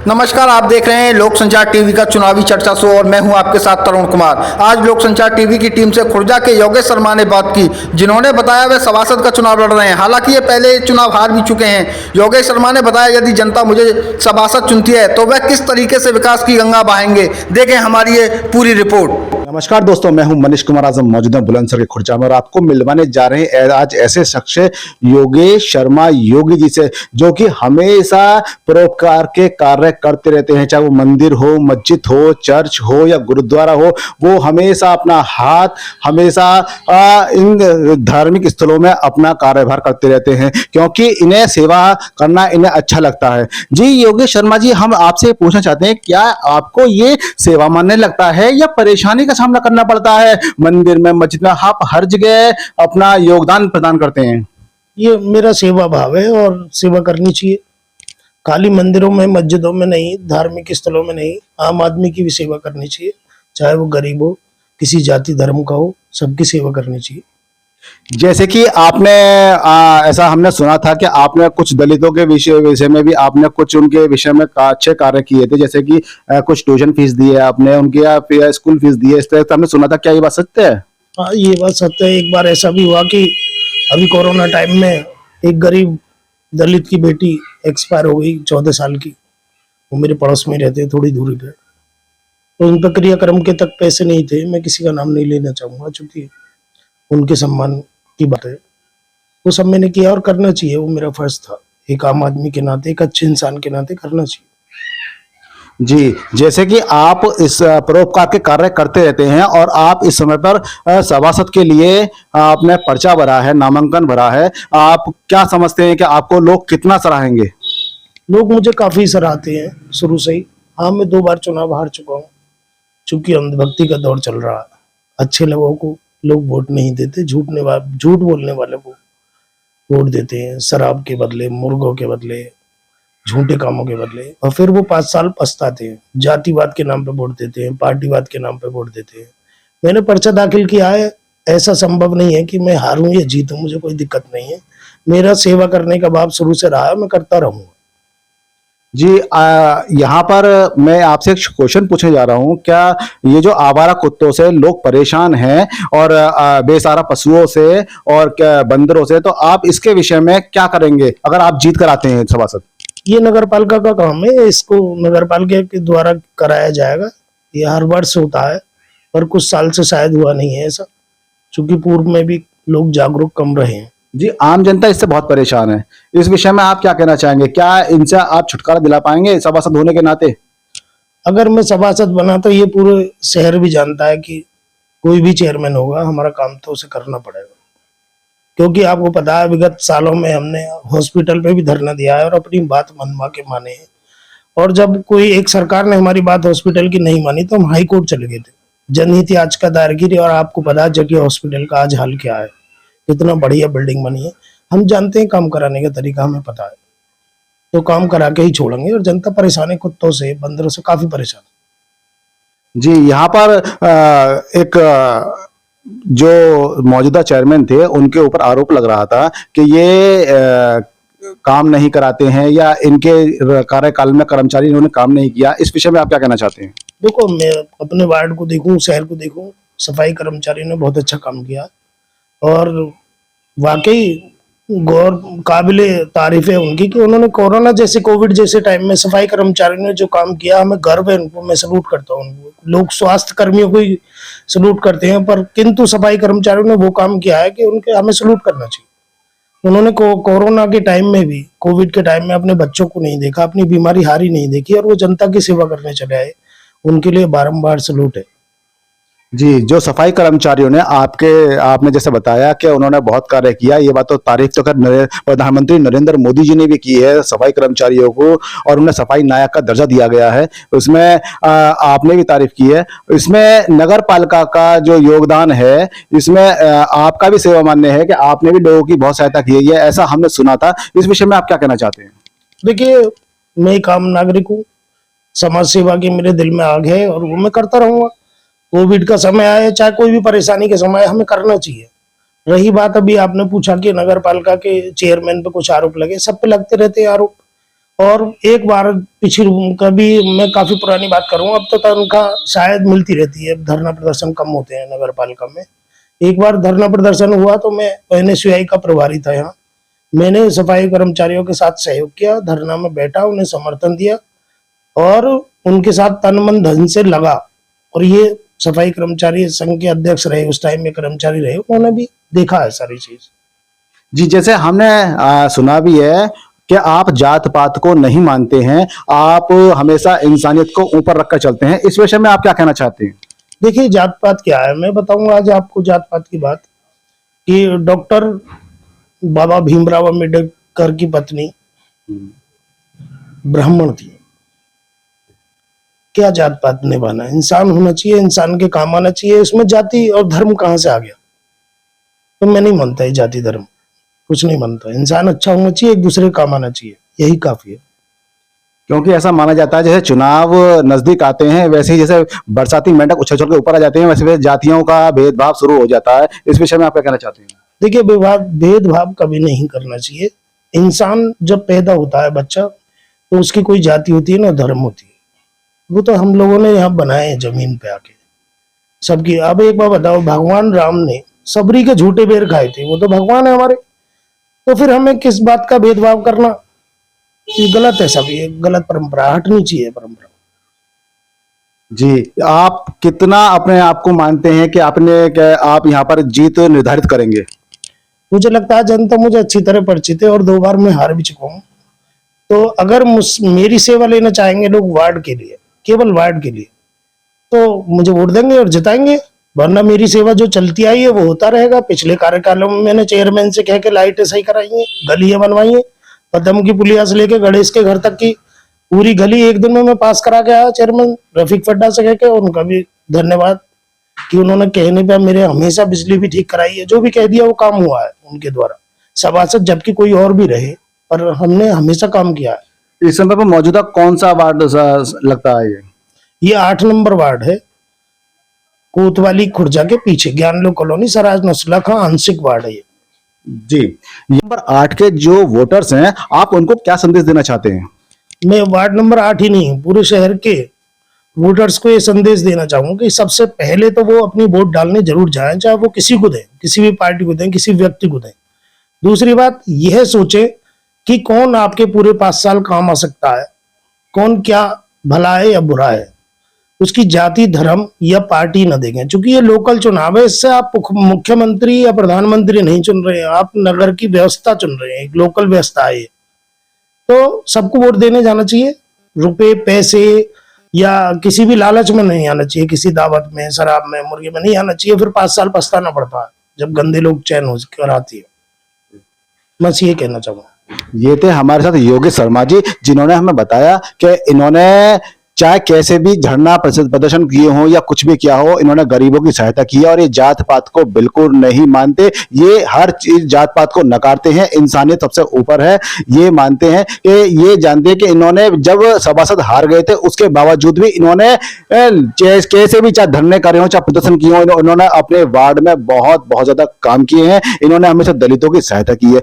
नमस्कार, आप देख रहे हैं लोक संचार टीवी का चुनावी चर्चा शो और मैं हूं आपके साथ तरुण कुमार। आज लोक संचार टीवी की टीम से खुर्जा के योगेश शर्मा ने बात की, जिन्होंने बताया वे सभासद का चुनाव लड़ रहे हैं। हालांकि ये पहले चुनाव हार भी चुके हैं। योगेश शर्मा ने बताया यदि जनता मुझे सभासद चुनती है तो वह किस तरीके से विकास की गंगा बहाएंगे। देखें हमारी ये पूरी रिपोर्ट। नमस्कार दोस्तों, मैं हूं मनीष कुमार। आजम मौजूद हैं बुलंदशहर के खुर्जा में और आपको मिलवाने जा रहे हैं आज ऐसे शख्स योगेश शर्मा योगी जी से, जो कि हमेशा परोपकार के कार्य करते रहते हैं। चाहे वो मंदिर हो, मस्जिद हो, चर्च हो या गुरुद्वारा हो, वो हमेशा अपना हाथ हमेशा इन धार्मिक स्थलों में अपना कार्यभार करते रहते हैं, क्योंकि इन्हें सेवा करना इन्हें अच्छा लगता है। जी योगेश शर्मा जी, हम आपसे पूछना चाहते हैं, क्या आपको ये सेवा मानने लगता है या परेशानी का सामना करना पड़ता है? मंदिर में, मस्जिद में आप हर जगह अपना योगदान प्रदान करते हैं। ये मेरा सेवा भाव है और सेवा करनी चाहिए। खाली मंदिरों में, मस्जिदों में नहीं, धार्मिक स्थलों में नहीं, आम आदमी की भी सेवा करनी चाहिए। चाहे वो गरीब हो, किसी जाति धर्म का हो, सबकी सेवा करनी चाहिए। जैसे कि आपने ऐसा हमने सुना था कि आपने कुछ दलितों के विषय में भी आपने कुछ उनके विषय में अच्छे कार्य किए थे, जैसे कि कुछ ट्यूशन फीस दी है आपने उनकी या फिर स्कूल फीस दी है, इस तरह से हमने सुना था। क्या ये बात सत्य है? हाँ, ये बात सत्य है। एक बार ऐसा भी हुआ कि अभी कोरोना टाइम में एक गरीब दलित की बेटी एक्सपायर हो गई, 14 साल की। वो मेरे पड़ोस में रहते हैं, थोड़ी दूरी पे। तो उन पर क्रियाक्रम के तक पैसे नहीं थे। मैं किसी का नाम नहीं लेना चाहूंगा, चूंकि उनके सम्मान की बात है। वो सब मैंने किया और करना चाहिए, वो मेरा फर्ज था। एक आम आदमी के नाते, एक अच्छे इंसान के नाते करना चाहिए। जी, जैसे कि आप इस परोपकार के कार्य करते रहते हैं और आप इस समय पर सभासद के लिए आपने पर्चा भरा है, नामांकन भरा है, आप क्या समझते हैं कि आपको लोग कितना सराहेंगे? लोग मुझे काफी सराहते हैं शुरू से ही। हाँ, मैं 2 बार चुनाव हार चुका हूँ, चूंकि अंधभक्ति का दौर चल रहा है। अच्छे लोगों को लोग वोट नहीं देते, झूठ बोलने वाले को वोट देते हैं, शराब के बदले, मुर्गों के बदले, झूठे कामों के बदले। और फिर वो 5 साल पछताते हैं। जातिवाद के नाम पे वोट देते हैं, पार्टीवाद के नाम पे वोट देते हैं। मैंने पर्चा दाखिल किया है। ऐसा संभव नहीं है कि मैं हारूं या जीतूं, मुझे कोई दिक्कत नहीं है। मेरा सेवा करने का भाव शुरू से रहा है, मैं करता रहूंगा। जी, यहाँ पर मैं आपसे एक क्वेश्चन पूछने जा रहा हूँ। क्या ये जो आवारा कुत्तों से लोग परेशान हैं और बेसहारा पशुओं से और क्या बंदरों से, तो आप इसके विषय में क्या करेंगे अगर आप जीत कर आते हैं सभासद? ये नगर पालिका का काम है, इसको नगर पालिका के द्वारा कराया जाएगा। ये हर वर्ष होता है, पर कुछ साल से शायद हुआ नहीं है ऐसा, क्योंकि पूर्व में भी लोग जागरूक कम रहे हैं। जी, आम जनता इससे बहुत परेशान है। इस विषय में आप क्या कहना चाहेंगे? क्या इनसे आप छुटकारा दिला पाएंगे सभासद होने के नाते? अगर मैं सभासद बना तो ये पूरे शहर भी जानता है कि कोई भी चेयरमैन होगा, हमारा काम तो उसे करना पड़ेगा। क्योंकि आपको पता है, विगत सालों में हमने हॉस्पिटल पे भी धरना दिया है और अपनी बात मनवा के माने हैं। और जब कोई एक सरकार ने हमारी बात हॉस्पिटल की नहीं मानी तो हम हाई कोर्ट चले गए थे, जनहित याचिका दायर की। और आपको पता है जगह हॉस्पिटल का आज हाल क्या है, कितना बढ़िया बिल्डिंग बनी है। हम जानते हैं काम कराने का तरीका, हमें पता है, तो काम करा के ही छोड़ेंगे। और जनता परेशान है, कुत्तों से, बंदरों से काफी परेशान। जी, यहाँ पर एक जो मौजूदा चेयरमैन थे उनके ऊपर आरोप लग रहा था कि ये काम नहीं कराते हैं या इनके कार्यकाल में कर्मचारी इन्होंने काम नहीं किया। इस विषय में आप क्या कहना चाहते हैं? देखो, मैं अपने वार्ड को देखूं, शहर को देखूं, सफाई कर्मचारियों ने बहुत अच्छा काम किया और वाकई गौर काबिले तारीफ है उनकी कि उन्होंने कोरोना जैसे, कोविड जैसे टाइम में सफाई कर्मचारियों ने जो काम किया, हमें गर्व है उनको। मैं सलूट करता हूँ उनको। लोग स्वास्थ्य कर्मियों को ही सलूट करते हैं, पर किंतु सफाई कर्मचारियों ने वो काम किया है कि उनके हमें सलूट करना चाहिए। उन्होंने कोरोना के टाइम में भी, कोविड के टाइम में अपने बच्चों को नहीं देखा, अपनी बीमारी हारी नहीं देखी और वो जनता की सेवा करने चले आए। उनके लिए बारंबार सलूट है। जी, जो सफाई कर्मचारियों ने आपने जैसे बताया कि उन्होंने बहुत कार्य किया, ये बात तो तारीफ तो कर प्रधानमंत्री नरेंद्र मोदी जी ने भी की है सफाई कर्मचारियों को, और उन्हें सफाई नायक का दर्जा दिया गया है। उसमें आपने भी तारीफ की है। इसमें नगर पालिका का जो योगदान है, इसमें आपका भी सेवा मान्य है कि आपने भी लोगों की बहुत सहायता की है, ऐसा हमने सुना था। इस विषय में आप क्या कहना चाहते हैं? देखिए, मैं एक आम नागरिक हूँ, समाज सेवा की मेरे दिल में आग है और वो मैं करता रहूंगा। कोविड का समय आए, चाहे कोई भी परेशानी के समय, हमें करना चाहिए। रही बात, अभी आपने पूछा कि नगर पालिका के चेयरमैन पे कुछ आरोप लगे, सब पे लगते रहते हैं आरोप। और एक बार पिछली कभी, मैं काफी पुरानी बात करूं, अब तो तनख्वाह शायद मिलती रहती है, अब धरना प्रदर्शन कम होते हैं नगर पालिका में। एक बार धरना प्रदर्शन हुआ तो मैं NSUI का प्रभारी था यहाँ। मैंने सफाई कर्मचारियों के साथ सहयोग किया, धरना में बैठा, उन्हें समर्थन दिया और उनके साथ तन मन धन से लगा। और ये सफाई कर्मचारी संघ के अध्यक्ष रहे, उस टाइम में कर्मचारी रहे, उन्होंने भी देखा है सारी चीज। जी, जैसे हमने सुना भी है कि आप जात पात को नहीं मानते हैं, आप हमेशा इंसानियत को ऊपर रखकर चलते हैं। इस विषय में आप क्या कहना चाहते हैं? देखिए, जात पात क्या है, मैं बताऊंगा आज आपको जात पात की बात। कि डॉक्टर बाबा भीमराव अम्बेडकर की पत्नी ब्राह्मण थी। क्या जात पात निभाना, इंसान होना चाहिए, इंसान के काम आना चाहिए, इसमें जाति और धर्म कहाँ से आ गया? तो मैं नहीं मानता है जाति धर्म, कुछ नहीं मानता। इंसान अच्छा होना चाहिए, एक दूसरे के काम आना चाहिए, यही काफी है। क्योंकि ऐसा माना जाता है जैसे चुनाव नजदीक आते हैं वैसे ही जैसे बरसाती मेंढक उछल उछल के ऊपर आ जाते हैं, वैसे वैसे जातियों का भेदभाव शुरू हो जाता है। इस विषय में आप क्या कहना चाहते हैं? देखिए, भेदभाव कभी नहीं करना चाहिए। इंसान जब पैदा होता है बच्चा, तो उसकी कोई जाति होती है ना धर्म होती है। वो तो हम लोगों ने यहाँ बनाए हैं जमीन पे आके सबकी। अब एक बार बताओ, भगवान राम ने सबरी के झूठे बेर खाए थे, वो तो भगवान है हमारे। तो फिर हमें किस बात का भेदभाव करना? ये गलत है, सब ये गलत परंपरा, हटनी चाहिए परंपरा। जी, आप कितना अपने आप को मानते हैं कि आप यहाँ पर जीत निर्धारित करेंगे? मुझे लगता है जनता मुझे अच्छी तरह परिचित है और 2 बार मैं हार भी चुका हूँ। तो अगर मेरी सेवा लेना चाहेंगे लोग वार्ड के लिए, केवल वार्ड के लिए, तो मुझे वोट देंगे और जिताएंगे। वरना मेरी सेवा जो चलती आई है वो होता रहेगा। पिछले कार्यकालों में मैंने चेयरमैन से कह के लाइटें सही कराई हैं, गलियां बनवाई हैं, पदम की पुलिया से लेके गणेश के घर तक की पूरी गली एक दिन में मैं पास करा के आया चेयरमैन रफीक फड्डा से कह के। उनका भी धन्यवाद कि उन्होंने कहने पे मेरे हमेशा बिजली भी ठीक कराई है। जो भी कह दिया वो काम हुआ है उनके द्वारा, सभासद जबकि कोई और भी रहे, पर हमने हमेशा काम किया है। इस समय पर मौजूदा कौन सा वार्ड लगता है? ये 8 नंबर वार्ड है, कोतवाली खुर्जा के पीछे ज्ञानलो कॉलोनी, सराज नस्ला का आंशिक वार्ड है ये। जी, नंबर 8 के जो वोटर्स हैं, आप उनको क्या संदेश देना चाहते हैं? मैं वार्ड नंबर 8 ही नहीं, पूरे शहर के वोटर्स को ये संदेश देना चाहूंगा कि सबसे पहले तो वो अपनी वोट डालने जरूर जाएं, चाहे वो किसी को दें, किसी भी पार्टी को दें, किसी व्यक्ति को दें। दूसरी बात यह सोचे कि कौन आपके पूरे 5 साल काम आ सकता है, कौन क्या भला है या बुरा है। उसकी जाति धर्म या पार्टी न देखें, क्योंकि ये लोकल चुनाव है। इससे आप मुख्यमंत्री या प्रधानमंत्री नहीं चुन रहे हैं, आप नगर की व्यवस्था चुन रहे हैं, एक लोकल व्यवस्था है ये। तो सबको वोट देने जाना चाहिए, रुपए पैसे या किसी भी लालच में नहीं आना चाहिए, किसी दावत में, शराब में, मुर्गे में नहीं आना चाहिए। फिर 5 साल पछताना पड़ता है जब गंदे लोग चैन हो कर आती है। बस ये कहना चाहूंगा। ये थे हमारे साथ योगेश शर्मा जी, जिन्होंने हमें बताया कि इन्होंने चाहे कैसे भी धरना प्रदर्शन किए हो या कुछ भी किया हो, इन्होंने गरीबों की सहायता की है और ये जात पात को बिल्कुल नहीं मानते। ये हर चीज जात पात को नकारते हैं, इंसानियत सबसे ऊपर है ये मानते हैं। कि ये जानते हैं कि इन्होंने जब सभासद हार गए थे उसके बावजूद भी इन्होंने कैसे भी चाहे धरने करे हो चाहे प्रदर्शन किए हो, इन्होंने अपने वार्ड में बहुत बहुत ज्यादा काम किए हैं। इन्होंने हमेशा दलितों की सहायता की है।